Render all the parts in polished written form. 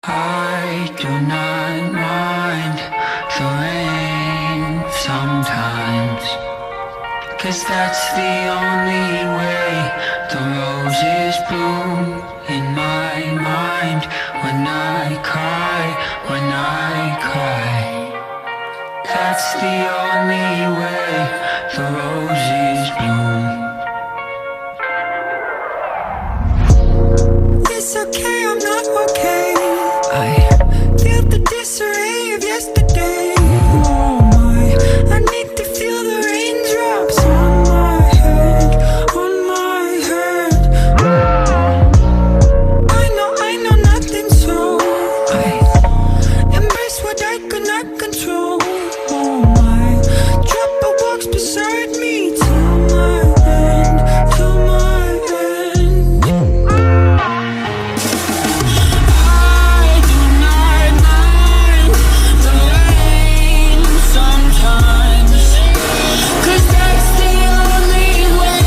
I do not mind the rain sometimes, 'cause that's the only way the roses bloom in my mind. When I cry, when I cry, that's the only way the roses bloom. It's okay, I'm not okay. I feel the disarray of yesterday. Oh my, I need to feel the raindrops on my head, on my head. I know nothing, so I embrace what I could not control. Oh my, Trapper walks beside me till my end, till my end. I do not mind the rain sometimes, 'cause that's the only way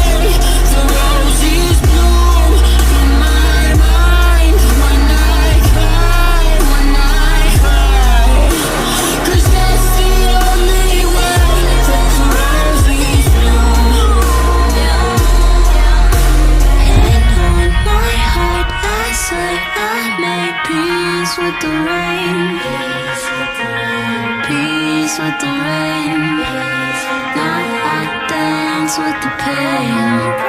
the roses bloom in my mind. When I cry, when I cry, 'cause that's the only way that the roses bloom. And on my heart I say I made peace with the rain, peace with the rain. Now I dance with the pain.